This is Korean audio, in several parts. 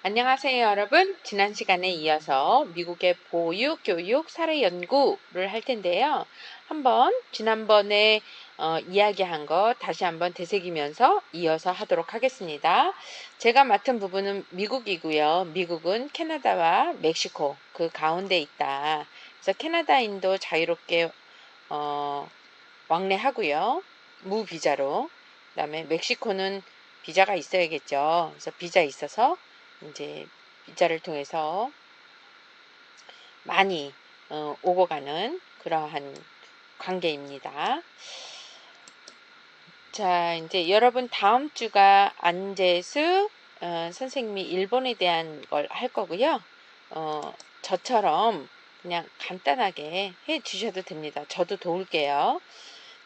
안녕하세요, 여러분. 지난 시간에 이어서 미국의 보육, 교육, 사례 연구를 할 텐데요. 지난번에 이야기한 거 다시 한번 되새기면서 이어서 하도록 하겠습니다. 제가 맡은 부분은 미국이고요. 미국은 캐나다와 멕시코 그 가운데 있다. 그래서 캐나다인도 자유롭게 왕래하고요. 무비자로. 그다음에 멕시코는 비자가 있어야겠죠. 그래서 비자 있어서 이제 비자를 통해서 많이 오고 가는 그러한 관계입니다. 자, 이제 여러분 다음 주가 안재수 선생님이 일본에 대한 걸 할 거고요. 저처럼 그냥 간단하게 해 주셔도 됩니다. 저도 도울게요.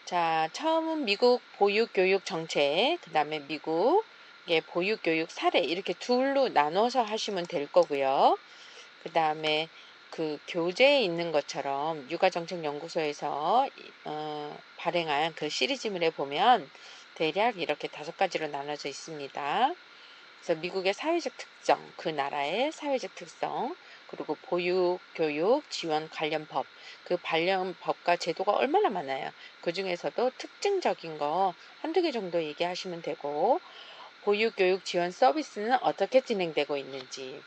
자, 처음은 미국 보육교육 정책, 그 다음에 미국의 보육교육 사례 이렇게 둘로 나눠서 하시면 될 거고요. 그 다음에 그 교재에 있는 것처럼 육아정책연구소에서 발행한 그 시리즈물에 보면 대략 이렇게 5가지로 나눠져 있습니다. 그래서 미국의 사회적 특성, 그 나라의 사회적 특성, 그리고 보육, 교육, 지원 관련 법, 그 관련 법과 제도가 얼마나 많아요. 그 중에서도 특징적인 거 한두 개 정도 얘기하시면 되고, 보육, 교육 지원 서비스는 어떻게 진행되고 있는지,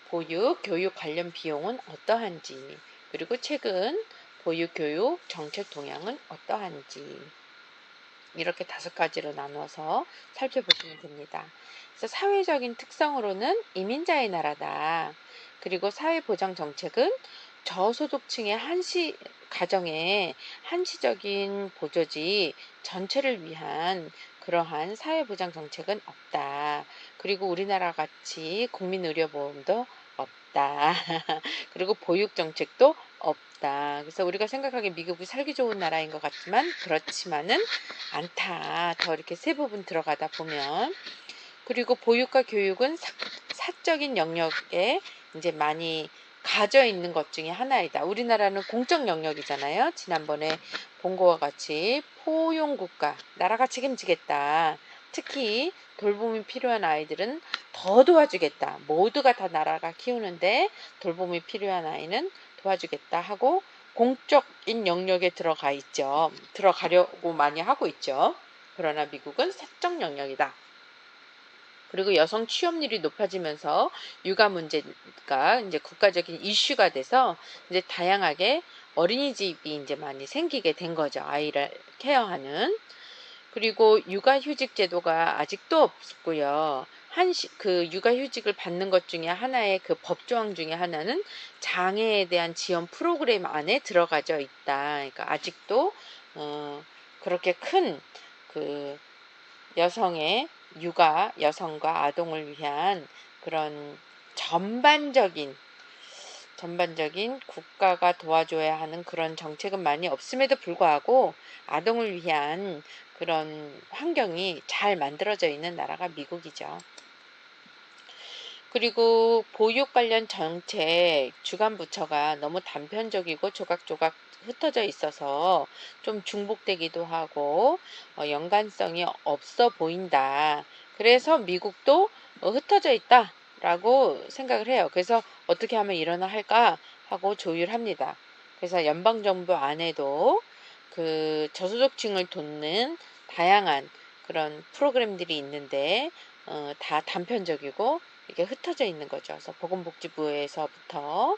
보육, 교육 관련 비용은 어떠한지, 그리고 최근 보육, 교육 정책 동향은 어떠한지, 이렇게 5가지로 나눠서 살펴보시면 됩니다. 그래서 사회적인 특성으로는 이민자의 나라다. 그리고 사회보장 정책은 저소득층의 가정의 한시적인 보조지 전체를 위한 그러한 사회보장 정책은 없다. 그리고 우리나라 같이 국민의료보험도 없다. 그리고 보육정책도 없다. 그래서 우리가 생각하기에 미국이 살기 좋은 나라인 것 같지만 그렇지만은 않다. 더 이렇게 세 부분 들어가다 보면. 그리고 보육과 교육은 사적인 영역에 이제 많이 가져 있는 것 중에 하나이다. 우리나라는 공적 영역이잖아요. 지난번에 본 거와 같이 포용국가, 나라가 책임지겠다. 특히 돌봄이 필요한 아이들은 더 도와주겠다. 모두가 다 나라가 키우는데 돌봄이 필요한 아이는 도와주겠다 하고 공적인 영역에 들어가 있죠. 들어가려고 많이 하고 있죠. 그러나 미국은 사적 영역이다. 그리고 여성 취업률이 높아지면서 육아 문제가 이제 국가적인 이슈가 돼서 이제 다양하게 어린이집이 이제 많이 생기게 된 거죠. 아이를 케어하는. 그리고 육아휴직 제도가 아직도 없고요. 그 육아휴직을 받는 것 중에 하나의 그 법조항 중에 하나는 장애에 대한 지원 프로그램 안에 들어가져 있다. 그러니까 아직도 그렇게 큰 그 여성과 아동을 위한 그런 전반적인 국가가 도와줘야 하는 그런 정책은 많이 없음에도 불구하고 아동을 위한 그런 환경이 잘 만들어져 있는 나라가 미국이죠. 그리고 보육 관련 정책 주관 부처가 너무 단편적이고 조각조각 흩어져 있어서 좀 중복되기도 하고 연관성이 없어 보인다. 그래서 미국도 흩어져 있다라고 생각을 해요. 그래서 어떻게 하면 일어나 할까 하고 조율합니다. 그래서 연방정부 안에도 그 저소득층을 돕는 다양한 그런 프로그램들이 있는데 다 단편적이고 이게 흩어져 있는 거죠. 그래서 보건복지부에서부터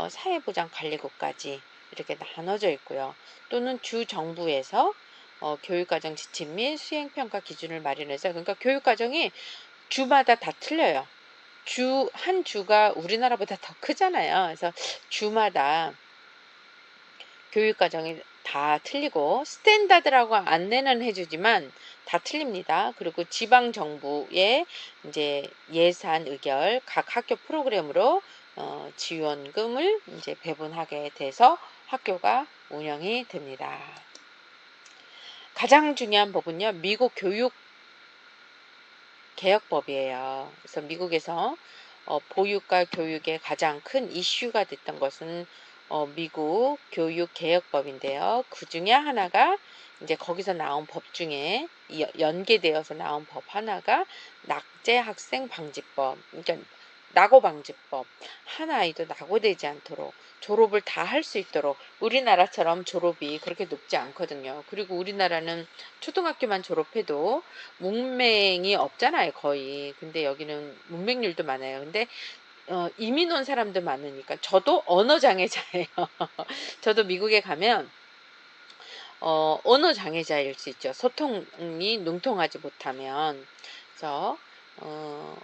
사회보장관리국까지 이렇게 나눠져 있고요. 또는 주 정부에서 교육과정 지침 및 수행평가 기준을 마련해서 그러니까 교육과정이 주마다 다 틀려요. 한 주가 우리나라보다 더 크잖아요. 그래서 주마다 교육과정이 다 틀리고 스탠다드라고 안내는 해주지만 다 틀립니다. 그리고 지방 정부의 이제 예산 의결 각 학교 프로그램으로 지원금을 이제 배분하게 돼서 학교가 운영이 됩니다. 가장 중요한 법은요, 미국 교육 개혁법이에요. 그래서 미국에서 보육과 교육의 가장 큰 이슈가 됐던 것은 미국 교육 개혁법인데요. 그 중에 하나가 이제 거기서 나온 법 중에 연계되어서 나온 법 하나가 낙제 학생 방지법. 그러니까 낙오방지법. 한 아이도 낙오되지 않도록 졸업을 다 할 수 있도록. 우리나라처럼 졸업이 그렇게 높지 않거든요. 그리고 우리나라는 초등학교만 졸업해도 문맹이 없잖아요, 거의. 근데 여기는 문맹률도 많아요. 근데 이민 온 사람도 많으니까 저도 언어 장애자예요. 저도 미국에 가면 언어 장애자일 수 있죠. 소통이 능통하지 못하면. 그래서 어,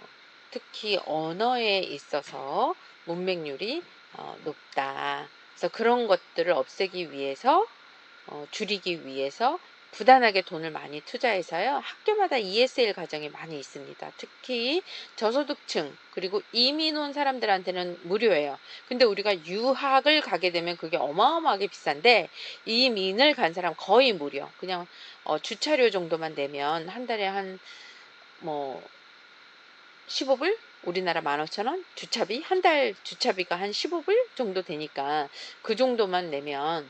특히 언어에 있어서 문맹률이 높다. 그래서 그런 것들을 없애기 위해서 줄이기 위해서 부단하게 돈을 많이 투자해서요. 학교마다 ESL 과정이 많이 있습니다. 특히 저소득층 그리고 이민 온 사람들한테는 무료예요. 근데 우리가 유학을 가게 되면 그게 어마어마하게 비싼데 이민을 간 사람 거의 무료. 그냥 주차료 정도만 내면 한 달에 한 뭐 15불? 우리나라 15,000원? 주차비? 한 달 주차비가 한 15불 정도 되니까 그 정도만 내면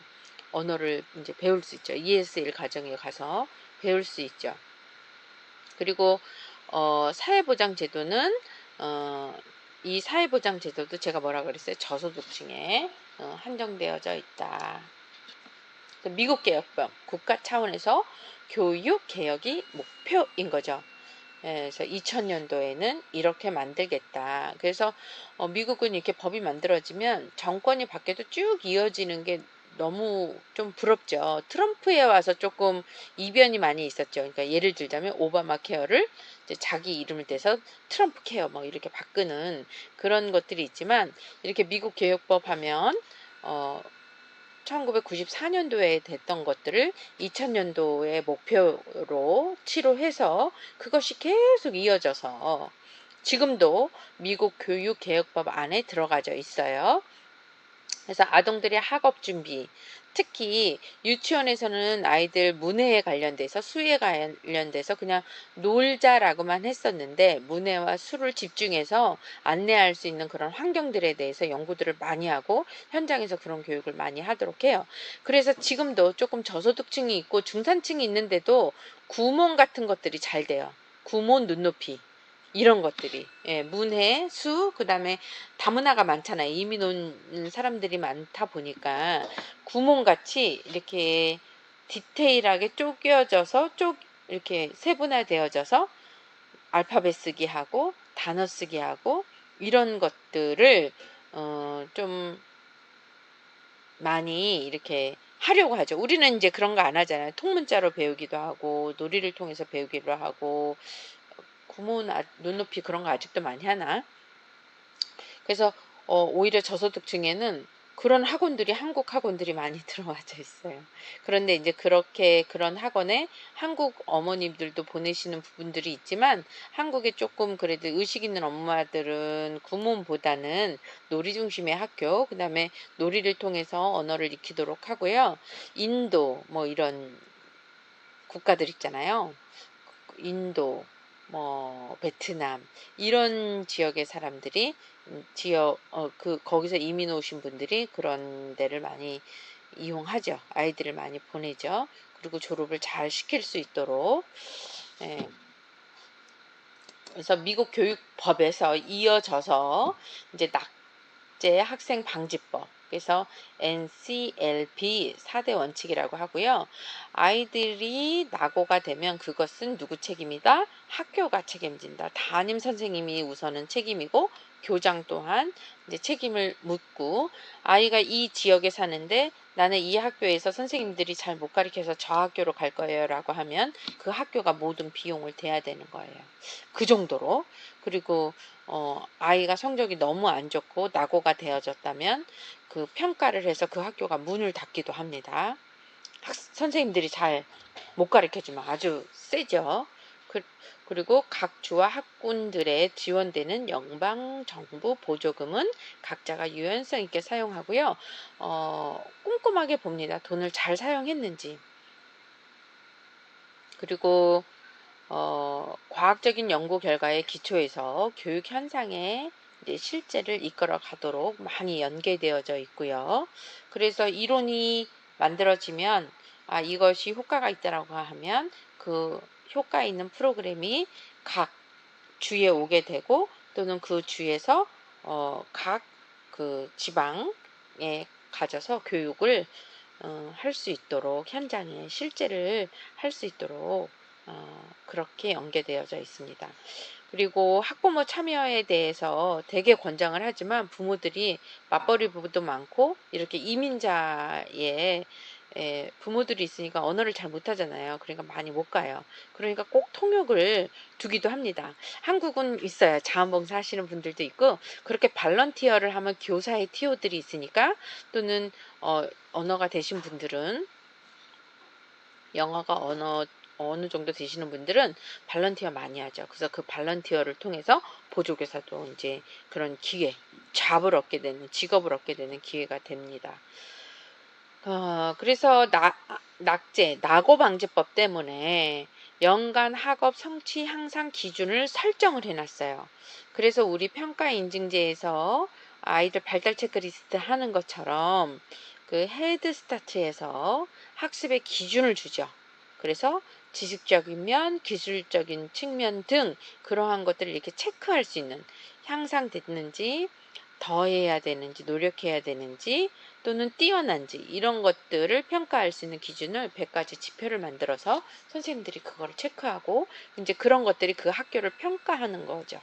언어를 이제 배울 수 있죠. ESL 과정에 가서 배울 수 있죠. 그리고 사회보장 제도는 이 사회보장 제도도 제가 뭐라 그랬어요? 저소득층에 한정되어져 있다. 미국 개혁법 국가 차원에서 교육 개혁이 목표인 거죠. 그래서 2000년도에는 이렇게 만들겠다. 그래서 미국은 이렇게 법이 만들어지면 정권이 바뀌어도 쭉 이어지는 게 너무 좀 부럽죠. 트럼프에 와서 조금 이변이 많이 있었죠. 그러니까 예를 들자면 오바마 케어를 이제 자기 이름을 대서 트럼프 케어 뭐 이렇게 바꾸는 그런 것들이 있지만 이렇게 미국 개혁법 하면 1994년도에 됐던 것들을 2000년도의 목표로 치료해서 그것이 계속 이어져서 지금도 미국 교육개혁법 안에 들어가져 있어요. 그래서 아동들의 학업 준비, 특히 유치원에서는 아이들 문해에 관련돼서 수에 관련돼서 그냥 놀자라고만 했었는데 문해와 수를 집중해서 안내할 수 있는 그런 환경들에 대해서 연구들을 많이 하고 현장에서 그런 교육을 많이 하도록 해요. 그래서 지금도 조금 저소득층이 있고 중산층이 있는데도 구몬 같은 것들이 잘 돼요. 구몬 눈높이. 이런 것들이 문해, 수, 그다음에 다문화가 많잖아요. 이민 온 사람들이 많다 보니까 구몬같이 이렇게 디테일하게 쪼개져서 이렇게 세분화되어져서 알파벳 쓰기 하고 단어 쓰기 하고 이런 것들을 좀 많이 이렇게 하려고 하죠. 우리는 이제 그런 거 안 하잖아요. 통문자로 배우기도 하고 놀이를 통해서 배우기도 하고 구몬 눈높이 그런 거 아직도 많이 하나? 그래서 오히려 저소득층에는 그런 학원들이 한국 학원들이 많이 들어와져 있어요. 그런데 이제 그렇게 그런 학원에 한국 어머님들도 보내시는 부분들이 있지만 한국에 조금 그래도 의식 있는 엄마들은 구몬보다는 놀이 중심의 학교, 그다음에 놀이를 통해서 언어를 익히도록 하고요. 인도 뭐 이런 국가들 있잖아요. 인도, 뭐 베트남 이런 지역의 사람들이 지역 거기서 이민 오신 분들이 그런 데를 많이 이용하죠. 아이들을 많이 보내죠. 그리고 졸업을 잘 시킬 수 있도록. 예. 그래서 미국 교육법에서 이어져서 이제 낙제 학생 방지법. 그래서 NCLP 4대 원칙이라고 하고요. 아이들이 낙오가 되면 그것은 누구 책임이다? 학교가 책임진다. 담임 선생님이 우선은 책임이고 교장 또한 이제 책임을 묻고 아이가 이 지역에 사는데 나는 이 학교에서 선생님들이 잘 못 가르쳐서 저 학교로 갈 거예요 라고 하면 그 학교가 모든 비용을 대야 되는 거예요. 그 정도로. 그리고 아이가 성적이 너무 안 좋고 낙오가 되어졌다면 그 평가를 해서 그 학교가 문을 닫기도 합니다. 선생님들이 잘 못 가르쳐주면 아주 세죠. 그리고 각 주와 학군들에 지원되는 연방정부 보조금은 각자가 유연성 있게 사용하고요. 꼼꼼하게 봅니다. 돈을 잘 사용했는지. 그리고 과학적인 연구 결과에 기초해서 교육 현상의 이제 실제를 이끌어 가도록 많이 연계되어져 있고요. 그래서 이론이 만들어지면 이것이 효과가 있다라고 하면 그 효과 있는 프로그램이 각 주에 오게 되고 또는 그 주에서 각 그 지방에 가져서 교육을 할 수 있도록 현장에 실제를 할 수 있도록 그렇게 연계되어져 있습니다. 그리고 학부모 참여에 대해서 되게 권장을 하지만 부모들이 맞벌이 부부도 많고 이렇게 이민자의 부모들이 있으니까 언어를 잘 못하잖아요. 그러니까 많이 못 가요. 그러니까 꼭 통역을 두기도 합니다. 한국은 있어요. 자원봉사 하시는 분들도 있고 그렇게 발런티어를 하면 교사의 TO들이 있으니까 또는 언어가 되신 분들은 영어가 어느 정도 되시는 분들은 발런티어 많이 하죠. 그래서 그 발런티어를 통해서 보조교사도 이제 그런 기회, 잡을 얻게 되는, 직업을 얻게 되는 기회가 됩니다. 그래서 낙오방지법 때문에 연간 학업 성취 향상 기준을 설정을 해놨어요. 그래서 우리 평가 인증제에서 아이들 발달 체크리스트 하는 것처럼 그 헤드스타트에서 학습의 기준을 주죠. 그래서 지식적인 면, 기술적인 측면 등 그러한 것들을 이렇게 체크할 수 있는 향상됐는지, 더 해야 되는지, 노력해야 되는지, 또는 뛰어난지 이런 것들을 평가할 수 있는 기준을 100가지 지표를 만들어서 선생님들이 그걸 체크하고 이제 그런 것들이 그 학교를 평가하는 거죠.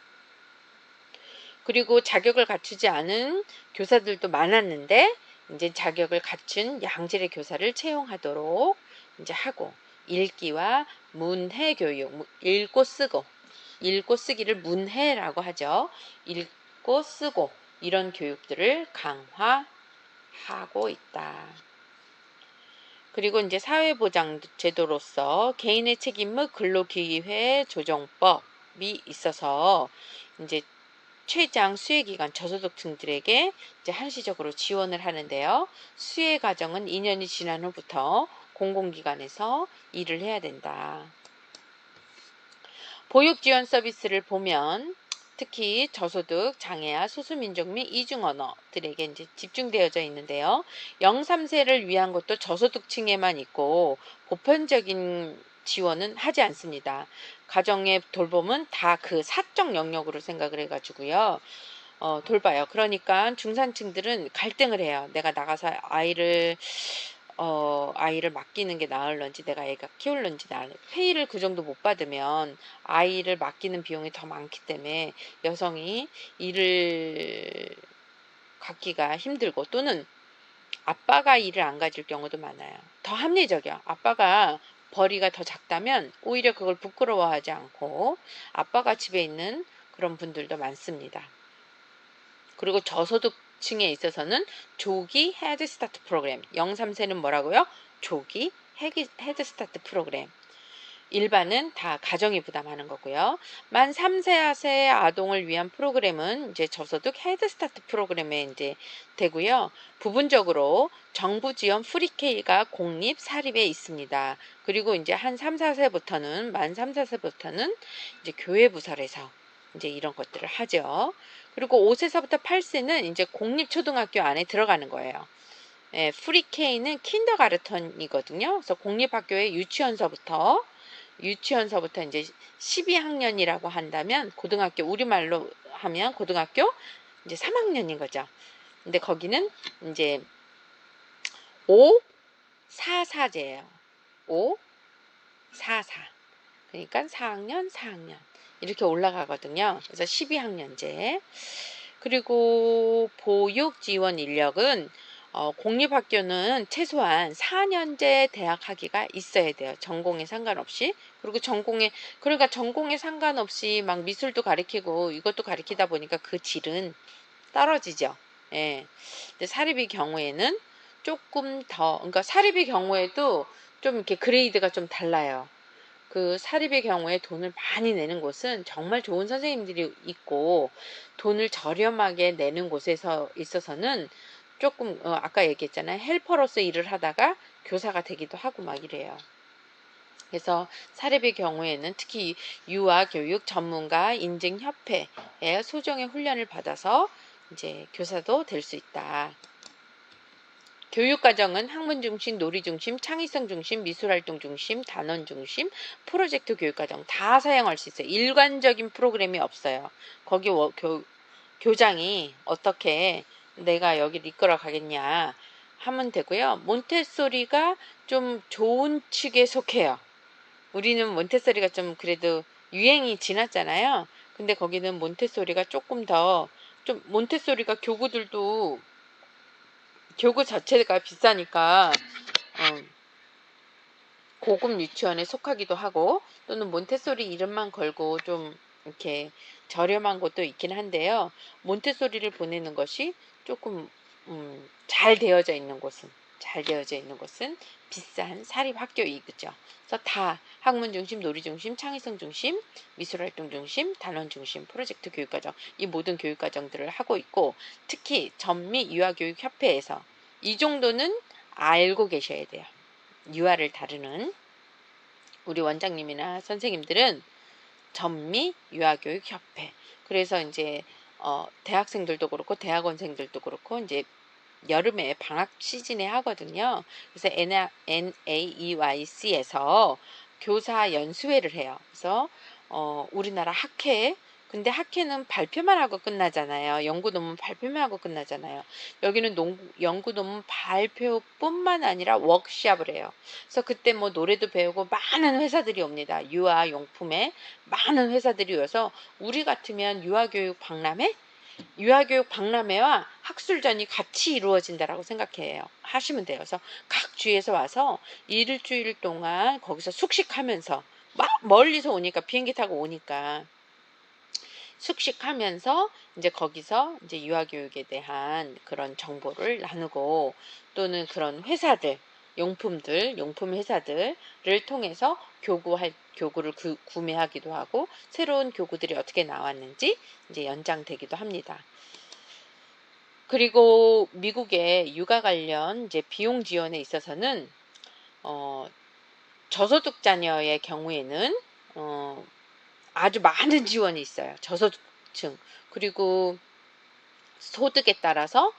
그리고 자격을 갖추지 않은 교사들도 많았는데 이제 자격을 갖춘 양질의 교사를 채용하도록 이제 하고 읽기와 문해 교육, 읽고 쓰기를 문해라고 하죠. 읽고 쓰고 이런 교육들을 강화하고 있다. 그리고 이제 사회보장제도로서 개인의 책임 및 근로기회 조정법이 있어서 이제 최장 수혜기간 저소득층들에게 이제 한시적으로 지원을 하는데요. 수혜 과정은 2년이 지난 후부터 공공기관에서 일을 해야 된다. 보육 지원 서비스를 보면 특히 저소득, 장애아, 소수민족 및 이중언어들에게 이제 집중되어져 있는데요. 0~3세를 위한 것도 저소득층에만 있고 보편적인 지원은 하지 않습니다. 가정의 돌봄은 다 그 사적 영역으로 생각을 해가지고요. 돌봐요. 그러니까 중산층들은 갈등을 해요. 내가 나가서 아이를 맡기는 게 나을런지 내가 애가 키울런지 페이를 그 정도 못 받으면 아이를 맡기는 비용이 더 많기 때문에 여성이 일을 갖기가 힘들고 또는 아빠가 일을 안 가질 경우도 많아요. 더 합리적이야. 아빠가 벌이가 더 작다면 오히려 그걸 부끄러워하지 않고 아빠가 집에 있는 그런 분들도 많습니다. 그리고 저소득층에 있어서는 조기 헤드스타트 프로그램, 0~3세는 뭐라고요? 조기 헤드스타트 프로그램. 일반은 다 가정이 부담하는 거고요. 만 3세 아동을 위한 프로그램은 이제 저소득 헤드스타트 프로그램에 이제 되고요. 부분적으로 정부 지원 프리케이가 공립, 사립에 있습니다. 그리고 이제 한 3~4세부터는 만 3~4세부터는 이제 교회 부설에서 이제 이런 것들을 하죠. 그리고 5세서부터 8세는 이제 공립초등학교 안에 들어가는 거예요. 프리케이는 킨더가르턴이거든요. 그래서 공립학교의 유치원서부터 이제 12학년이라고 한다면 고등학교 우리말로 하면 고등학교 이제 3학년인 거죠. 근데 거기는 이제 5~4~4제예요. 5~4~4. 그러니까 4학년, 4학년 이렇게 올라가거든요. 그래서 12학년제. 그리고 보육 지원 인력은 공립학교는 최소한 4년제 대학 학위가 있어야 돼요. 전공에 상관없이. 그리고 그러니까 전공에 상관없이 막 미술도 가르치고 이것도 가르치다 보니까 그 질은 떨어지죠. 예. 근데 사립의 경우에는 조금 더, 그러니까 사립의 경우에도 좀 이렇게 그레이드가 좀 달라요. 그 사립의 경우에 돈을 많이 내는 곳은 정말 좋은 선생님들이 있고 돈을 저렴하게 내는 곳에서 있어서는 조금 아까 얘기했잖아요. 헬퍼로서 일을 하다가 교사가 되기도 하고 막 이래요. 그래서 사립의 경우에는 특히 유아교육 전문가 인증협회의 소정의 훈련을 받아서 이제 교사도 될 수 있다. 교육과정은 학문 중심, 놀이 중심, 창의성 중심, 미술활동 중심, 단원 중심, 프로젝트 교육과정 다 사용할 수 있어요. 일관적인 프로그램이 없어요. 거기 교장이 어떻게 내가 여기를 이끌어 가겠냐 하면 되고요. 몬테소리가 좀 좋은 측에 속해요. 우리는 몬테소리가 좀 그래도 유행이 지났잖아요. 근데 거기는 몬테소리가 조금 더, 좀 몬테소리가 교구들도 교구 자체가 비싸니까 고급 유치원에 속하기도 하고, 또는 몬테소리 이름만 걸고 좀 이렇게 저렴한 곳도 있긴 한데요. 몬테소리를 보내는 것이 조금 잘 되어져 있는 곳은 비싼 사립학교이죠. 그래서 다 학문 중심, 놀이 중심, 창의성 중심, 미술활동 중심, 단원 중심, 프로젝트 교육과정, 이 모든 교육과정들을 하고 있고, 특히 전미 유아교육협회에서 이 정도는 알고 계셔야 돼요. 유아를 다루는 우리 원장님이나 선생님들은 전미 유아교육협회. 그래서 이제 대학생들도 그렇고 대학원생들도 그렇고 이제 여름에 방학 시즌에 하거든요. 그래서 NAEYC에서 교사 연수회를 해요. 그래서 우리나라 학회, 근데 학회는 발표만 하고 끝나잖아요. 연구 논문 발표만 하고 끝나잖아요. 여기는 연구 논문 발표뿐만 아니라 워크숍을 해요. 그래서 그때 뭐 노래도 배우고 많은 회사들이 옵니다. 유아 용품에 많은 회사들이 와서 우리 같으면 유아교육 박람회와 학술전이 같이 이루어진다라고 생각해요. 하시면 돼요. 그래서 각 주에서 와서 일주일 동안 거기서 숙식하면서, 막 멀리서 오니까, 비행기 타고 오니까 숙식하면서 이제 거기서 이제 유아교육에 대한 그런 정보를 나누고, 또는 그런 회사들, 용품 회사들을 통해서 교구를 구매하기도 하고, 새로운 교구들이 어떻게 나왔는지 이제 연장되기도 합니다. 그리고 미국의 육아 관련 이제 비용 지원에 있어서는 저소득 자녀의 경우에는 아주 많은 지원이 있어요. 저소득층. 그리고 소득에 따라서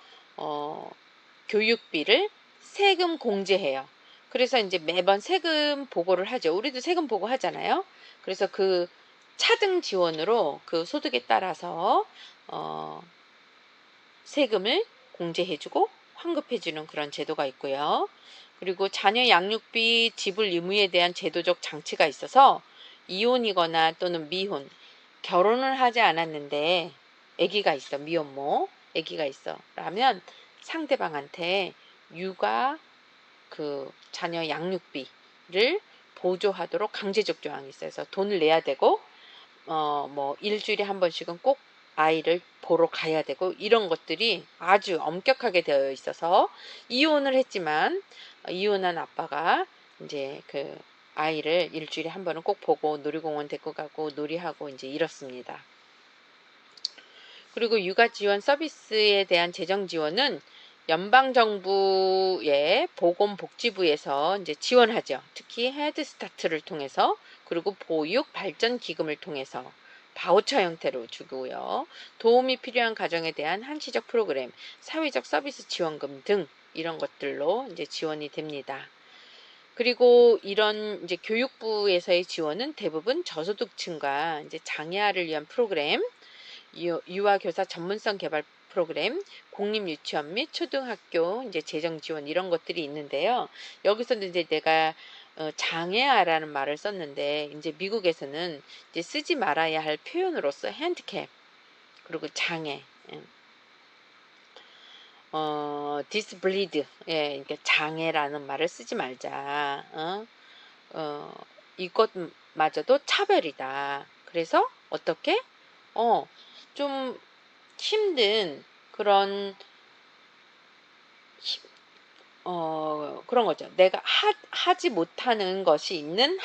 교육비를 세금 공제해요. 그래서 이제 매번 세금 보고를 하죠. 우리도 세금 보고 하잖아요. 그래서 그 차등 지원으로 그 소득에 따라서 세금을 공제해주고 환급해주는 그런 제도가 있고요. 그리고 자녀 양육비 지불 의무에 대한 제도적 장치가 있어서 이혼이거나 또는 미혼, 결혼을 하지 않았는데 아기가 있어, 미혼모 아기가 있어 라면 상대방한테 육아 그 자녀 양육비를 보조하도록 강제적 조항이 있어요. 그래서 돈을 내야 되고 뭐 일주일에 한 번씩은 꼭 아이를 보러 가야 되고, 이런 것들이 아주 엄격하게 되어 있어서 이혼을 했지만 이혼한 아빠가 이제 그 아이를 일주일에 한 번은 꼭 보고 놀이공원 데리고 가고 놀이하고 이제 이렇습니다. 그리고 육아 지원 서비스에 대한 재정 지원은 연방정부의 보건복지부에서 이제 지원하죠. 특히 헤드스타트를 통해서, 그리고 보육 발전 기금을 통해서 바우처 형태로 주고요. 도움이 필요한 가정에 대한 한시적 프로그램, 사회적 서비스 지원금 등 이런 것들로 이제 지원이 됩니다. 그리고 이런 이제 교육부에서의 지원은 대부분 저소득층과 이제 장애아를 위한 프로그램, 유아교사 전문성 개발 프로그램, 공립유치원 및 초등학교 이제 재정 지원 이런 것들이 있는데요. 여기서는 이제 내가 장애아라는 말을 썼는데, 이제 미국에서는 이제 쓰지 말아야 할 표현으로서 핸디캡, 그리고 장애, 디스블리드, 예, 그러니까 장애라는 말을 쓰지 말자. 이것마저도 차별이다. 그래서 어떻게? 좀 힘든 그런 그런 거죠. 내가 하지 못하는 것이 있는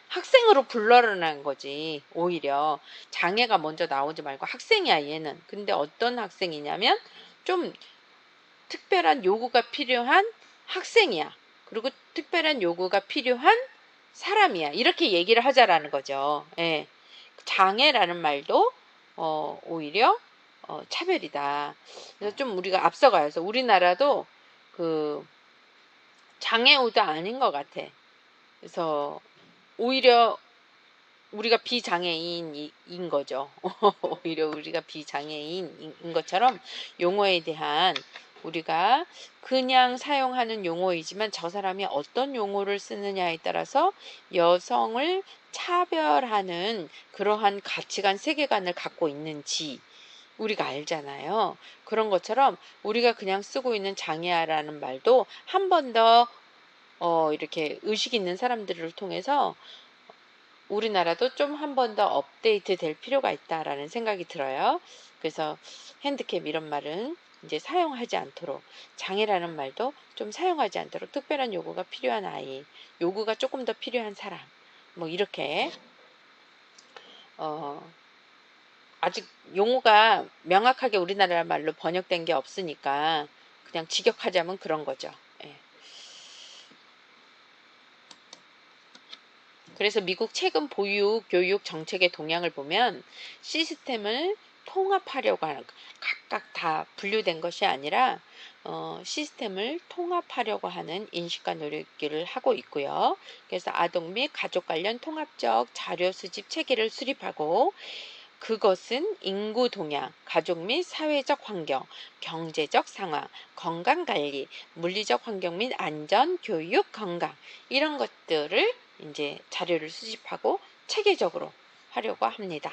학생으로 불러라는 거지. 오히려 장애가 먼저 나오지 말고 학생이야 얘는. 근데 어떤 학생이냐면 좀 특별한 요구가 필요한 학생이야. 그리고 특별한 요구가 필요한 사람이야. 이렇게 얘기를 하자라는 거죠. 예. 장애라는 말도 오히려 차별이다. 그래서 좀 우리가 앞서가요. 그래서 우리나라도 그 장애우도 아닌 것 같아. 그래서 오히려 우리가 비장애인인 거죠. 오히려 우리가 비장애인인 것처럼 용어에 대한 우리가 그냥 사용하는 용어이지만 저 사람이 어떤 용어를 쓰느냐에 따라서 여성을 차별하는 그러한 가치관, 세계관을 갖고 있는지 우리가 알잖아요. 그런 것처럼 우리가 그냥 쓰고 있는 장애아라는 말도 한 번 더 이렇게 의식 있는 사람들을 통해서 우리나라도 좀 한 번 더 업데이트 될 필요가 있다라는 생각이 들어요. 그래서 핸디캡 이런 말은 이제 사용하지 않도록, 장애라는 말도 좀 사용하지 않도록, 특별한 요구가 필요한 아이, 요구가 조금 더 필요한 사람, 뭐 이렇게 어 아직 용어가 명확하게 우리나라 말로 번역된 게 없으니까 그냥 직역하자면 그런 거죠. 예. 그래서 미국 최근 보육 교육 정책의 동향을 보면 시스템을 통합하려고 하는, 각각 다 분류된 것이 아니라 시스템을 통합하려고 하는 인식과 노력을 하고 있고요. 그래서 아동 및 가족 관련 통합적 자료 수집 체계를 수립하고, 그것은 인구 동향, 가족 및 사회적 환경, 경제적 상황, 건강 관리, 물리적 환경 및 안전, 교육, 건강, 이런 것들을 이제 자료를 수집하고 체계적으로 하려고 합니다.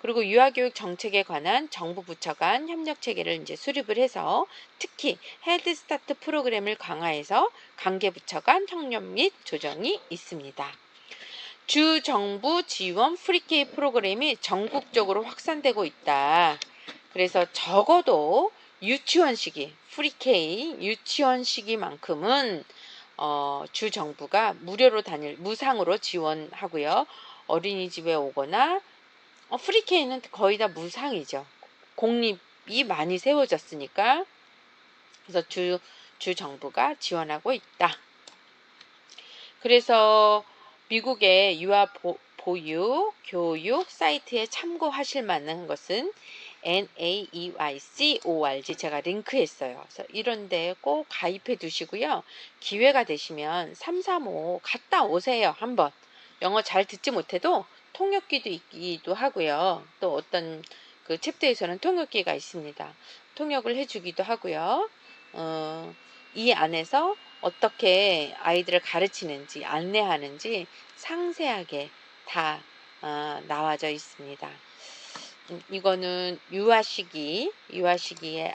그리고 유아교육 정책에 관한 정부 부처 간 협력 체계를 이제 수립을 해서, 특히 헤드스타트 프로그램을 강화해서 관계 부처 간 협력 및 조정이 있습니다. 주 정부 지원 프리케이 프로그램이 전국적으로 확산되고 있다. 그래서 적어도 유치원 시기, 프리케이 유치원 시기만큼은 주 정부가 무상으로 지원하고요. 어린이집에 오거나, 프리케이는 거의 다 무상이죠. 공립이 많이 세워졌으니까. 그래서 주 정부가 지원하고 있다. 그래서 미국의 유아 보육 교육 사이트에 참고하실 만한 것은 NAEYC.org 제가 링크했어요. 그래서 이런데 꼭 가입해 두시고요. 기회가 되시면 335 갔다 오세요. 한번. 영어 잘 듣지 못해도 통역기도 있기도 하고요. 또 어떤 그 챕터에서는 통역기가 있습니다. 통역을 해주기도 하고요. 이 안에서 어떻게 아이들을 가르치는지, 안내하는지 상세하게 다 나와져 있습니다. 이거는 유아 시기의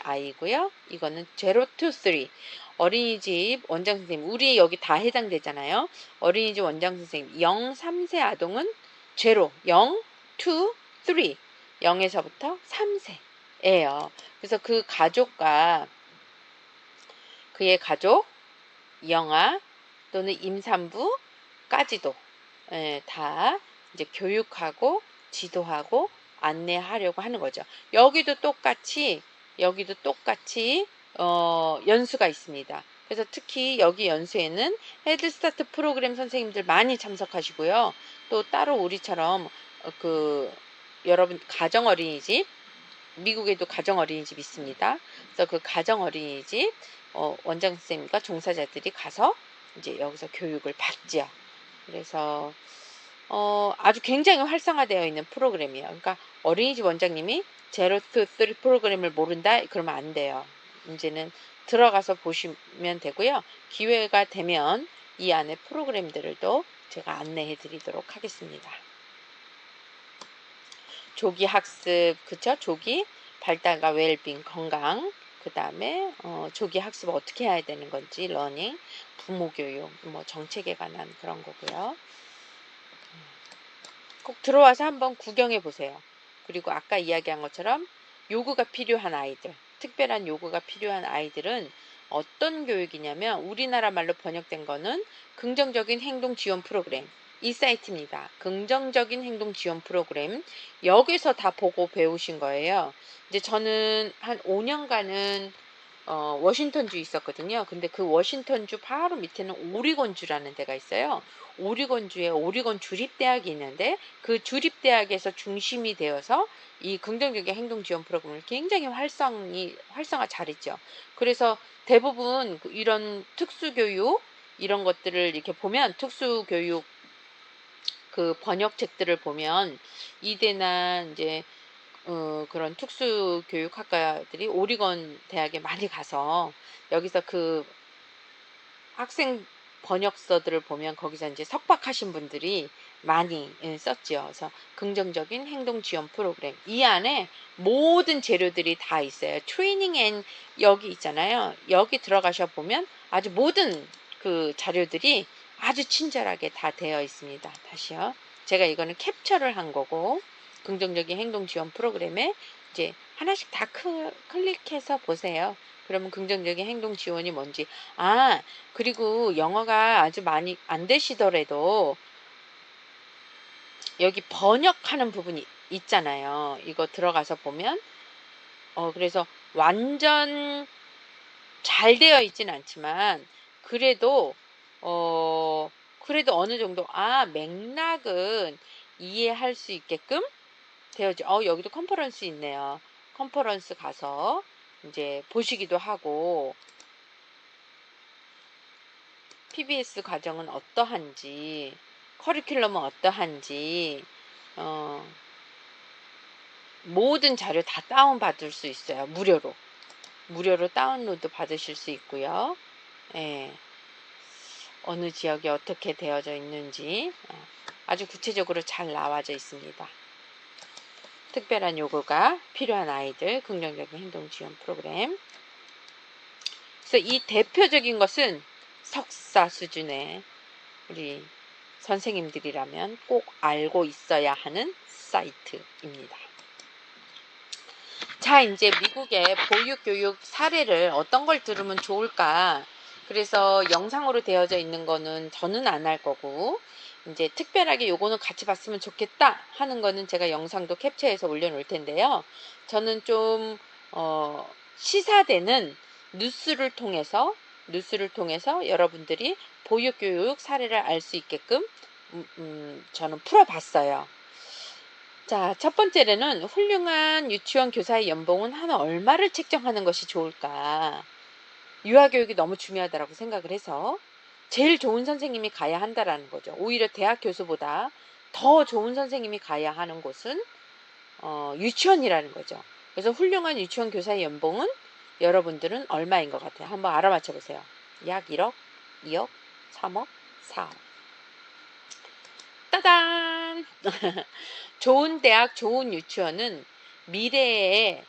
아이고요. 이거는 0 to 3 어린이집 원장 선생님, 우리 여기 다 해당되잖아요. 어린이집 원장 선생님 0, 3세 아동은 0, 0 to 3, 0에서부터 3세예요. 그래서 그 가족과 그의 가족, 영아 또는 임산부까지도 다 이제 교육하고 지도하고 안내하려고 하는 거죠. 여기도 똑같이 연수가 있습니다. 그래서 특히 여기 연수에는 헤드스타트 프로그램 선생님들 많이 참석하시고요. 또 따로 우리처럼 여러분 가정 어린이집, 미국에도 가정 어린이집 있습니다. 그래서 그 가정 어린이집 원장 선생님과 종사자들이 가서 이제 여기서 교육을 받죠. 그래서 아주 굉장히 활성화되어 있는 프로그램이에요. 그러니까 어린이집 원장님이 제로 투 쓰리 프로그램을 모른다? 그러면 안 돼요. 이제는 들어가서 보시면 되고요. 기회가 되면 이 안에 프로그램들도 제가 안내해 드리도록 하겠습니다. 조기 학습, 그쵸? 조기 발달과 웰빙, 건강, 그 다음에 조기 학습 어떻게 해야 되는 건지, 러닝, 부모 교육, 뭐 정책에 관한 그런 거고요. 꼭 들어와서 한번 구경해 보세요. 그리고 아까 이야기한 것처럼 요구가 필요한 아이들, 특별한 요구가 필요한 아이들은 어떤 교육이냐면, 우리나라 말로 번역된 거는 긍정적인 행동 지원 프로그램, 이 사이트입니다. 긍정적인 행동 지원 프로그램, 여기서 다 보고 배우신 거예요. 이제 저는 한 5년간은 워싱턴주 있었거든요. 근데 그 워싱턴주 바로 밑에는 오리곤주라는 데가 있어요. 오리곤주에 오리곤 주립대학이 있는데, 그 주립대학에서 중심이 되어서 이 긍정적인 행동 지원 프로그램을 굉장히 활성화 잘했죠. 그래서 대부분 이런 특수교육 이런 것들을 이렇게 보면, 특수교육 그 번역책들을 보면 이대나 이제 그런 특수교육학과들이 오리건 대학에 많이 가서 여기서 그 학생 번역서들을 보면 거기서 이제 석박하신 분들이 많이 썼죠. 그래서 긍정적인 행동 지원 프로그램. 이 안에 모든 재료들이 다 있어요. 트레이닝 앤 여기 있잖아요. 여기 들어가셔 보면 아주 모든 그 자료들이 아주 친절하게 다 되어 있습니다. 다시요. 제가 이거는 캡처를 한 거고 긍정적인 행동 지원 프로그램에 이제 하나씩 다 클릭해서 보세요. 그러면 긍정적인 행동 지원이 뭔지. 그리고 영어가 아주 많이 안 되시더라도 여기 번역하는 부분이 있잖아요. 이거 들어가서 보면 그래서 완전 잘 되어 있진 않지만 그래도 어느 정도 맥락은 이해할 수 있게끔 되어져. 여기도 컨퍼런스 있네요. 컨퍼런스 가서 이제 보시기도 하고 PBS 과정은 어떠한지, 커리큘럼은 어떠한지, 모든 자료 다 다운받을 수 있어요. 무료로 다운로드 받으실 수 있고요. 예, 어느 지역에 어떻게 되어져 있는지 아주 구체적으로 잘 나와져 있습니다. 특별한 요구가 필요한 아이들 긍정적인 행동 지원 프로그램. 그래서 이 대표적인 것은 석사 수준의 우리 선생님들이라면 꼭 알고 있어야 하는 사이트입니다. 자, 이제 미국의 보육교육 사례를 어떤 걸 들으면 좋을까? 그래서 영상으로 되어져 있는 거는 저는 안 할 거고, 이제 특별하게 요거는 같이 봤으면 좋겠다 하는 거는 제가 영상도 캡처해서 올려놓을 텐데요. 저는 좀 시사되는 뉴스를 통해서 여러분들이 보육교육 사례를 알 수 있게끔 저는 풀어봤어요. 자, 첫 번째로는 훌륭한 유치원 교사의 연봉은 한 얼마를 책정하는 것이 좋을까? 유아교육이 너무 중요하다고 생각을 해서 제일 좋은 선생님이 가야 한다라는 거죠. 오히려 대학 교수보다 더 좋은 선생님이 가야 하는 곳은 유치원이라는 거죠. 그래서 훌륭한 유치원 교사의 연봉은 여러분들은 얼마인 것 같아요? 한번 알아맞혀 보세요. 약 1억, 2억, 3억, 4억. 따단! 좋은 대학, 좋은 유치원은 미래에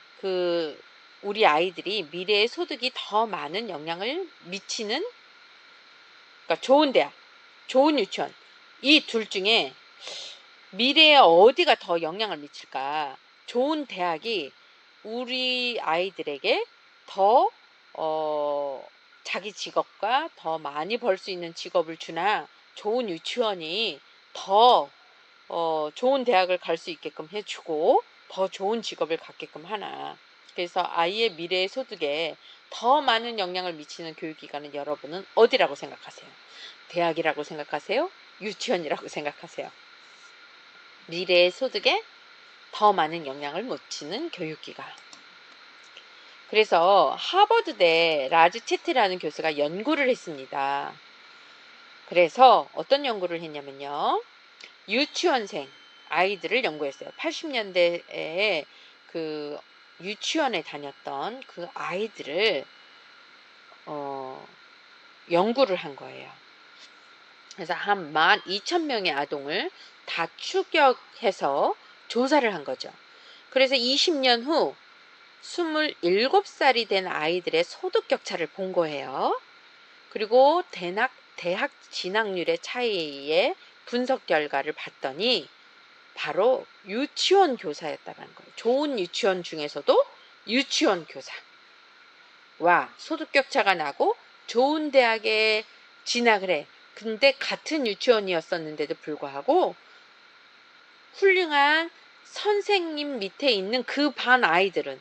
우리 아이들이 미래의 소득이 더 많은 영향을 미치는, 그러니까 좋은 대학, 좋은 유치원, 이 둘 중에 미래에 어디가 더 영향을 미칠까? 좋은 대학이 우리 아이들에게 더 자기 직업과 더 많이 벌 수 있는 직업을 주나, 좋은 유치원이 더 좋은 대학을 갈 수 있게끔 해주고 더 좋은 직업을 갖게끔 하나. 그래서 아이의 미래의 소득에 더 많은 영향을 미치는 교육기관은 여러분은 어디라고 생각하세요? 대학이라고 생각하세요? 유치원이라고 생각하세요? 미래의 소득에 더 많은 영향을 미치는 교육기관. 그래서 하버드대 라즈 채트라는 교수가 연구를 했습니다. 그래서 어떤 연구를 했냐면요. 유치원생 아이들을 연구했어요. 80년대에 그 유치원에 다녔던 그 아이들을 연구를 한 거예요. 그래서 한 12,000명의 아동을 다 추격해서 조사를 한 거죠. 그래서 20년 후 27살이 된 아이들의 소득 격차를 본 거예요. 그리고 대학 진학률의 차이의 분석 결과를 봤더니 바로 유치원 교사였다는 거예요. 좋은 유치원 중에서도 유치원 교사와 소득 격차가 나고 좋은 대학에 진학을 해. 근데 같은 유치원이었었는데도 불구하고 훌륭한 선생님 밑에 있는 그 반 아이들은,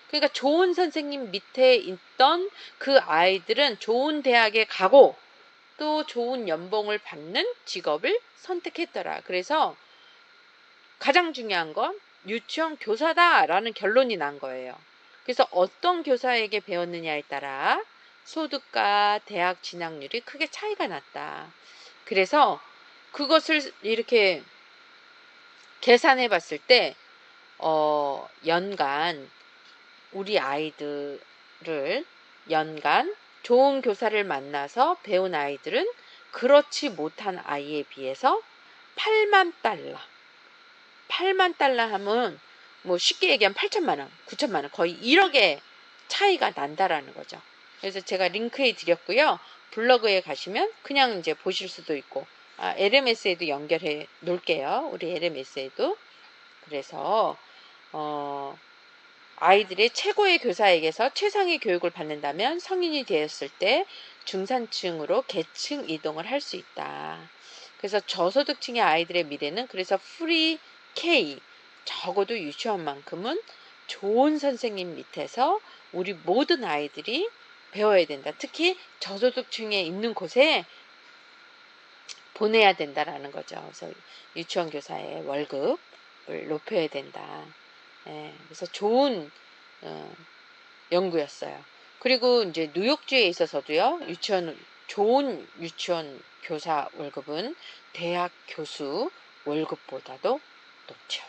그러니까 좋은 선생님 밑에 있던 그 아이들은 좋은 대학에 가고 또 좋은 연봉을 받는 직업을 선택했더라. 그래서 가장 중요한 건 유치원 교사다라는 결론이 난 거예요. 그래서 어떤 교사에게 배웠느냐에 따라 소득과 대학 진학률이 크게 차이가 났다. 그래서 그것을 이렇게 계산해 봤을 때 연간 우리 아이들을 연간 좋은 교사를 만나서 배운 아이들은 그렇지 못한 아이에 비해서 8만 달러. 8만 달러 하면 뭐 쉽게 얘기하면 8천만 원, 9천만 원, 거의 1억의 차이가 난다라는 거죠. 그래서 제가 링크해 드렸고요. 블로그에 가시면 그냥 이제 보실 수도 있고, LMS에도 연결해 놓을게요. 우리 LMS에도. 그래서 아이들의 최고의 교사에게서 최상의 교육을 받는다면 성인이 되었을 때 중산층으로 계층 이동을 할 수 있다. 그래서 저소득층의 아이들의 미래는 그래서 프리 K, 적어도 유치원만큼은 좋은 선생님 밑에서 우리 모든 아이들이 배워야 된다. 특히 저소득층에 있는 곳에 보내야 된다라는 거죠. 그래서 유치원 교사의 월급을 높여야 된다. 그래서 좋은 연구였어요. 그리고 이제 뉴욕주에 있어서도요, 좋은 유치원 교사 월급은 대학 교수 월급보다도 높죠.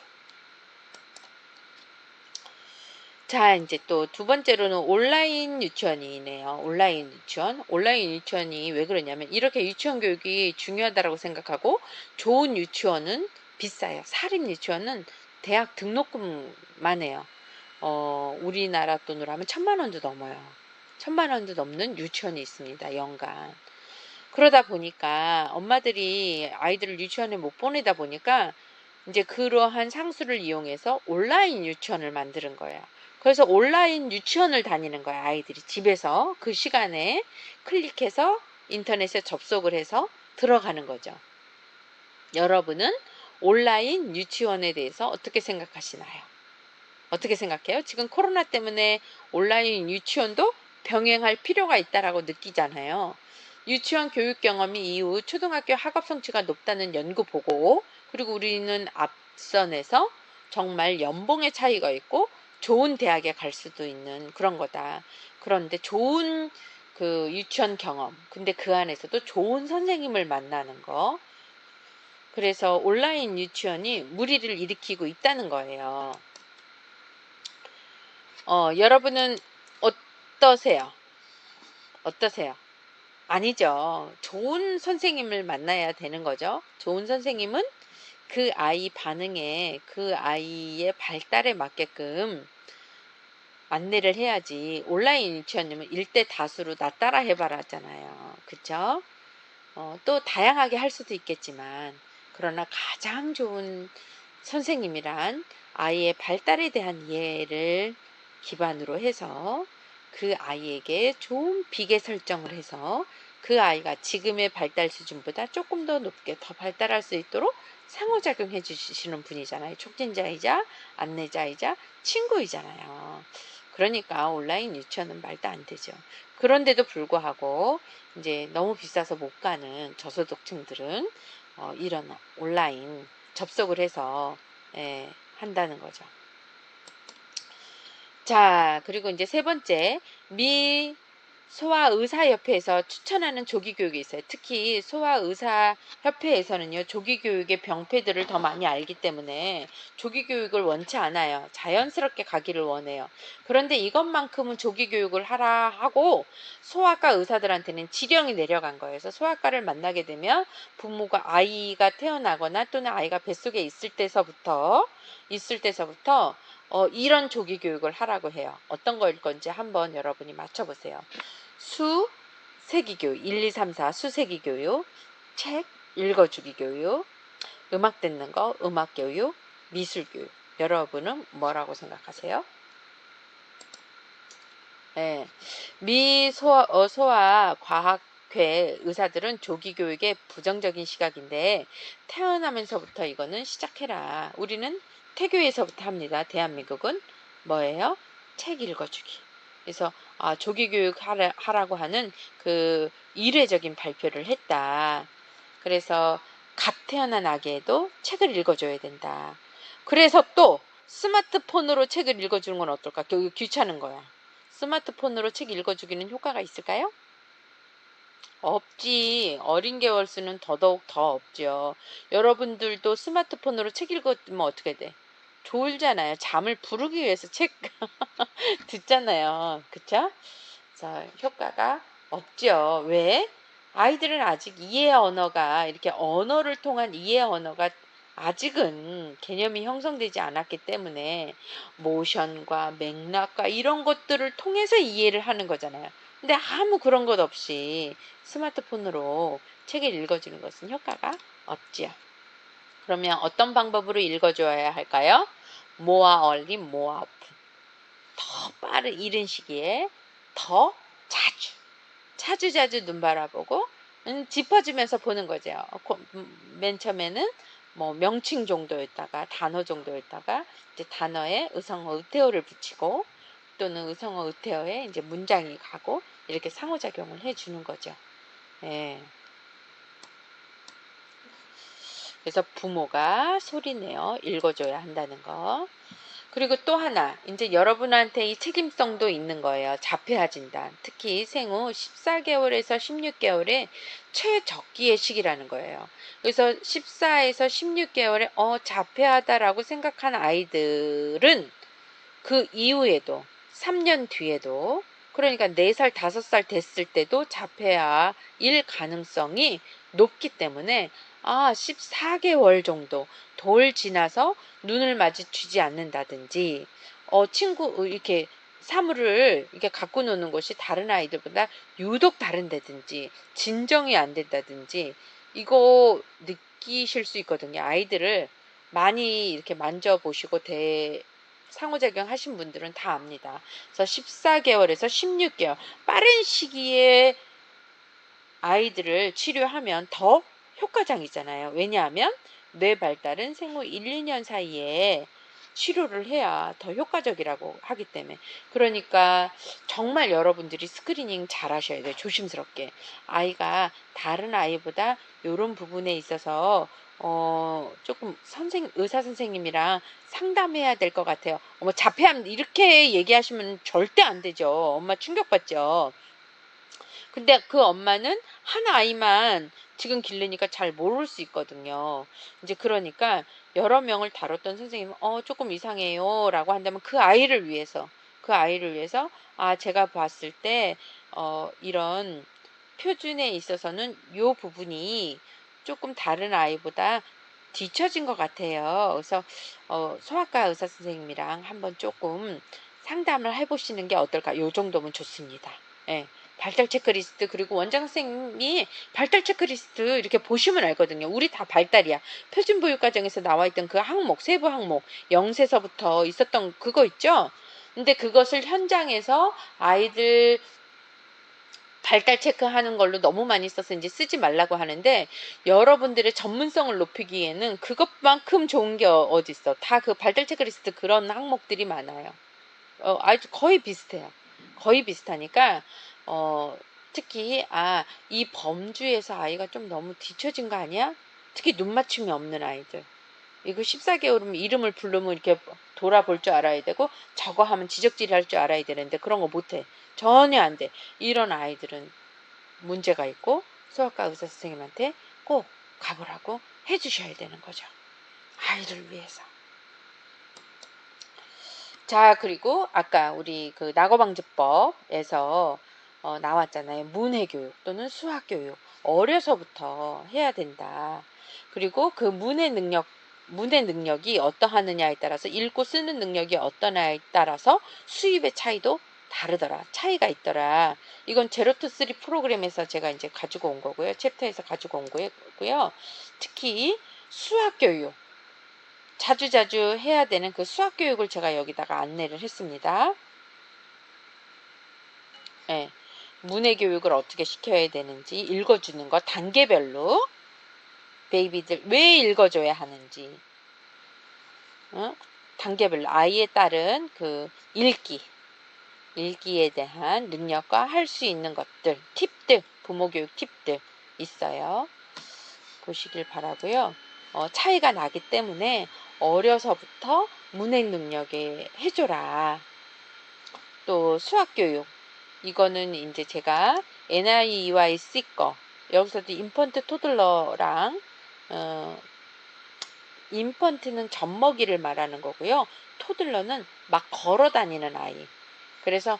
자, 이제 또 두 번째로는 온라인 유치원이네요. 온라인 유치원. 온라인 유치원이 왜 그러냐면 이렇게 유치원 교육이 중요하다고 생각하고 좋은 유치원은 비싸요. 사립 유치원은 대학 등록금만 해요. 우리나라 돈으로 하면 1,000만 원도 넘어요. 1,000만 원도 넘는 유치원이 있습니다. 연간. 그러다 보니까 엄마들이 아이들을 유치원에 못 보내다 보니까 이제 그러한 상수를 이용해서 온라인 유치원을 만드는 거예요. 그래서 온라인 유치원을 다니는 거야. 아이들이 집에서 그 시간에 클릭해서 인터넷에 접속을 해서 들어가는 거죠. 여러분은 온라인 유치원에 대해서 어떻게 생각하시나요? 어떻게 생각해요? 지금 코로나 때문에 온라인 유치원도 병행할 필요가 있다라고 느끼잖아요. 유치원 교육 경험이 이후 초등학교 학업 성취가 높다는 연구 보고, 그리고 우리는 앞선에서 정말 연봉의 차이가 있고 좋은 대학에 갈 수도 있는 그런 거다. 그런데 좋은 그 유치원 경험, 근데 그 안에서도 좋은 선생님을 만나는 거. 그래서 온라인 유치원이 무리를 일으키고 있다는 거예요. 여러분은 어떠세요? 어떠세요? 아니죠. 좋은 선생님을 만나야 되는 거죠. 좋은 선생님은 그 아이 반응에, 그 아이의 발달에 맞게끔 안내를 해야지. 온라인 유치원이면 일대 다수로 나 따라 해봐라 하잖아요. 그쵸? 또 다양하게 할 수도 있겠지만, 그러나 가장 좋은 선생님이란 아이의 발달에 대한 이해를 기반으로 해서 그 아이에게 좋은 비계 설정을 해서 그 아이가 지금의 발달 수준보다 조금 더 높게 더 발달할 수 있도록 상호작용해 주시는 분이잖아요. 촉진자이자 안내자이자 친구이잖아요. 그러니까 온라인 유치원은 말도 안 되죠. 그런데도 불구하고 이제 너무 비싸서 못 가는 저소득층들은 이런 온라인 접속을 해서 한다는 거죠. 자, 그리고 이제 세 번째, 미 소아의사협회에서 추천하는 조기교육이 있어요. 특히 소아의사협회에서는요, 조기교육의 병폐들을 더 많이 알기 때문에 조기교육을 원치 않아요. 자연스럽게 가기를 원해요. 그런데 이것만큼은 조기교육을 하라 하고 소아과 의사들한테는 지령이 내려간 거예요. 그래서 소아과를 만나게 되면 부모가 아이가 태어나거나 또는 아이가 뱃속에 있을 때서부터 이런 조기 교육을 하라고 해요. 어떤 거일 건지 한번 여러분이 맞춰보세요. 세기교육, 1, 2, 3, 4 수세기교육, 책 읽어주기 교육, 음악 듣는 거, 음악교육, 미술교육. 여러분은 뭐라고 생각하세요? 네. 소아 과학회 의사들은 조기 교육의 부정적인 시각인데 태어나면서부터 이거는 시작해라. 우리는 태교에서부터 합니다. 대한민국은 뭐예요? 책 읽어주기. 그래서 조기 교육 하라고 하는 그 이례적인 발표를 했다. 그래서 갓 태어난 아기에도 책을 읽어줘야 된다. 그래서 또 스마트폰으로 책을 읽어주는 건 어떨까? 귀찮은 거야. 스마트폰으로 책 읽어주기는 효과가 있을까요? 없지. 어린 개월수는 더더욱 더 없죠. 여러분들도 스마트폰으로 책 읽으면 어떻게 돼? 졸잖아요. 잠을 부르기 위해서 책 듣잖아요. 그쵸? 그래서 효과가 없죠. 왜? 아이들은 아직 이해 언어가, 이렇게 언어를 통한 이해 언어가 아직은 개념이 형성되지 않았기 때문에 모션과 맥락과 이런 것들을 통해서 이해를 하는 거잖아요. 근데 아무 그런 것 없이 스마트폰으로 책을 읽어주는 것은 효과가 없지요. 그러면 어떤 방법으로 읽어줘야 할까요? more early, more often. 더 빠른 이른 시기에 더 자주, 자주 눈 바라보고 짚어주면서 보는 거죠. 맨 처음에는 뭐 명칭 정도였다가 단어 정도였다가 이제 단어에 의성어 의태어를 붙이고 또는 의성어 의태어에 이제 문장이 가고 이렇게 상호작용을 해주는 거죠. 예. 그래서 부모가 소리내어 읽어줘야 한다는 거. 그리고 또 하나, 이제 여러분한테 이 책임성도 있는 거예요. 자폐아 진단. 특히 생후 14개월에서 16개월의 최적기의 시기라는 거예요. 그래서 14에서 16개월에 자폐하다라고 생각한 아이들은 그 이후에도 3년 뒤에도 그러니까 4살, 5살 됐을 때도 자폐아일 가능성이 높기 때문에 14개월 정도 돌 지나서 눈을 마주치지 않는다든지 친구 이렇게 사물을 이렇게 갖고 노는 것이 다른 아이들보다 유독 다른다든지 진정이 안 된다든지 이거 느끼실 수 있거든요. 아이들을 많이 이렇게 만져보시고 상호작용 하신 분들은 다 압니다. 그래서 14개월에서 16개월 빠른 시기에 아이들을 치료하면 더 효과적이잖아요. 왜냐하면 뇌 발달은 생후 1, 2년 사이에 치료를 해야 더 효과적이라고 하기 때문에 그러니까 정말 여러분들이 스크리닝 잘 하셔야 돼요. 조심스럽게 아이가 다른 아이보다 이런 부분에 있어서 조금 의사 선생님이랑 상담해야 될 것 같아요. 자폐함 이렇게 얘기하시면 절대 안 되죠. 엄마 충격받죠. 근데 그 엄마는 한 아이만 지금 기르니까 잘 모를 수 있거든요. 이제 그러니까 여러 명을 다뤘던 선생님은 조금 이상해요 라고 한다면 그 아이를 위해서 제가 봤을 때 이런 표준에 있어서는 요 부분이 조금 다른 아이보다 뒤처진 것 같아요. 그래서 소아과 의사 선생님이랑 한번 조금 상담을 해보시는 게 어떨까? 요 정도면 좋습니다. 예. 발달 체크리스트 그리고 원장 선생님이 발달 체크리스트 이렇게 보시면 알거든요. 우리 다 발달이야. 표준보육과정에서 나와 있던 그 항목, 세부 항목, 0세서부터 있었던 그거 있죠? 근데 그것을 현장에서 아이들 발달 체크하는 걸로 너무 많이 써서 이제 쓰지 말라고 하는데 여러분들의 전문성을 높이기에는 그것만큼 좋은 게 어디 있어. 다 그 발달 체크리스트 그런 항목들이 많아요. 아주 거의 비슷해요. 거의 비슷하니까 특히 이 범주에서 아이가 좀 너무 뒤처진 거 아니야? 특히 눈 맞춤이 없는 아이들. 이거 14개월이면 이름을 부르면 이렇게 돌아볼 줄 알아야 되고 저거 하면 지적질이 할 줄 알아야 되는데 그런 거 못해. 전혀 안 돼. 이런 아이들은 문제가 있고 소아과 의사 선생님한테 꼭 가보라고 해주셔야 되는 거죠. 아이를 위해서. 자, 그리고 아까 우리 그 낙어방지법에서 나왔잖아요. 문해교육 또는 수학교육. 어려서부터 해야 된다. 그리고 그 문해 능력이 어떠하느냐에 따라서 읽고 쓰는 능력이 어떠냐에 따라서 수입의 차이도 다르더라. 차이가 있더라. 이건 제로 투 쓰리 프로그램에서 제가 이제 가지고 온 거고요. 챕터에서 가지고 온 거고요. 특히 수학교육. 자주자주 해야 되는 그 수학 교육을 제가 여기다가 안내를 했습니다. 네, 문해 교육을 어떻게 시켜야 되는지 읽어주는 거 단계별로 베이비들 왜 읽어줘야 하는지 단계별로 아이에 따른 그 읽기에 대한 능력과 할 수 있는 것들 팁들 부모 교육 팁들 있어요. 보시길 바라고요. 차이가 나기 때문에 어려서부터 문해 능력에 해줘라. 또 수학교육 이거는 이제 제가 NIEYC 거, 여기서도 인펀트 토들러랑 인펀트는 젖먹이를 말하는 거고요. 토들러는 막 걸어 다니는 아이. 그래서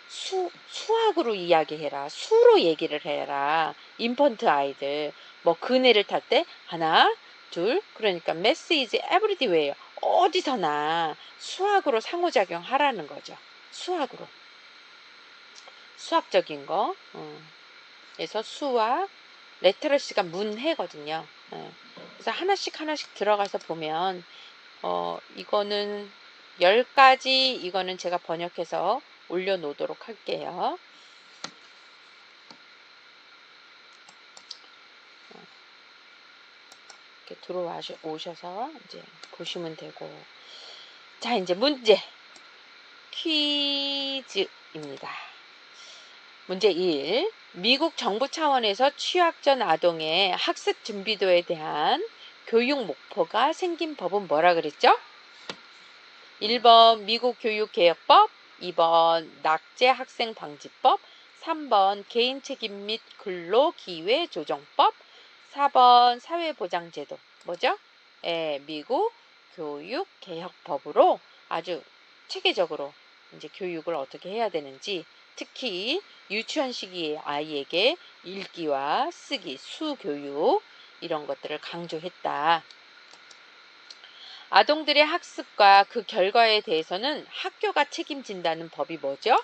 수학으로 이야기해라. 수로 얘기를 해라. 인펀트 아이들. 뭐 그네를 탈 때 하나, 둘. 그러니까 math is everywhere. 어디서나 수학으로 상호작용 하라는 거죠. 수학으로. 수학적인 거. 그래서 수학, 레터러시가 문해거든요. 그래서 하나씩 들어가서 보면 이거는 10가지 이거는 제가 번역해서 올려놓도록 할게요. 이렇게 들어오셔서 이제 보시면 되고. 자, 이제 문제. 퀴즈입니다. 문제 1. 미국 정부 차원에서 취학 전 아동의 학습 준비도에 대한 교육 목표가 생긴 법은 뭐라 그랬죠? 1번 미국 교육개혁법, 2번 낙제 학생 방지법, 3번 개인 책임 및 근로기회 조정법, 4번 사회보장제도. 뭐죠? 미국 교육개혁법으로 아주 체계적으로 이제 교육을 어떻게 해야 되는지, 특히 유치원 시기의 아이에게 읽기와 쓰기, 수교육 이런 것들을 강조했다. 아동들의 학습과 그 결과에 대해서는 학교가 책임진다는 법이 뭐죠?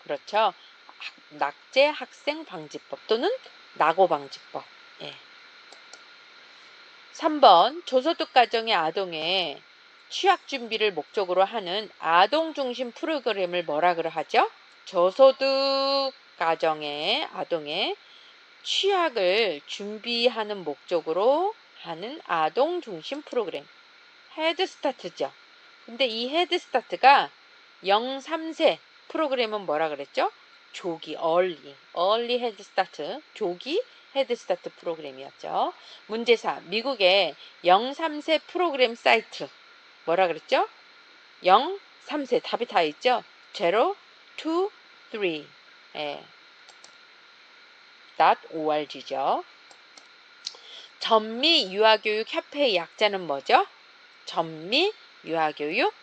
그렇죠. 낙제 학생 방지법 또는 낙오 방지법. 3번 저소득 가정의 아동의 취학 준비를 목적으로 하는 아동 중심 프로그램을 뭐라 그러 하죠? 저소득 가정의 아동의 취학을 준비하는 목적으로 하는 아동 중심 프로그램. 헤드스타트죠. 근데 이 헤드스타트가 0-3세 프로그램은 뭐라 그랬죠? 조기, early 헤드스타트, 조기 헤드스타트 프로그램이었죠. 문제 4. 미국의 0-3세 프로그램 사이트 뭐라 그랬죠? 0-3세 답이 다 있죠? 0, 2, 3 .org죠. 전미 유아교육 협회의 약자는 뭐죠? 전미 유아교육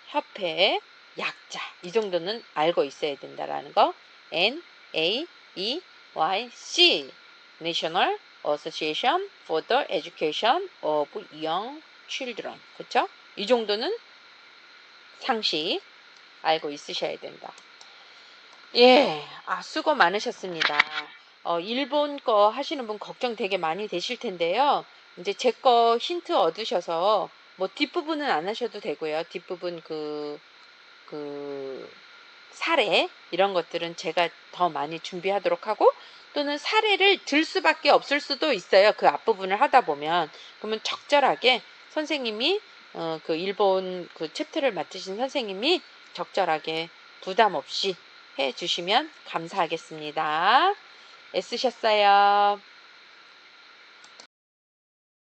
협회의 약자. 이 정도는 알고 있어야 된다라는 거. NAEYC National Association for the Education of Young Children. 그쵸? 이 정도는 상식 알고 있으셔야 된다. 수고 많으셨습니다. 일본 거 하시는 분 걱정 되게 많이 되실 텐데요. 이제 제 거 힌트 얻으셔서 뭐 뒷부분은 안 하셔도 되고요. 뒷부분 그 사례 이런 것들은 제가 더 많이 준비하도록 하고, 또는 사례를 들 수밖에 없을 수도 있어요. 그 앞부분을 하다 보면. 그러면 적절하게 선생님이 그 일본 그 챕터를 맡으신 선생님이 적절하게 부담 없이 해 주시면 감사하겠습니다. 애쓰셨어요.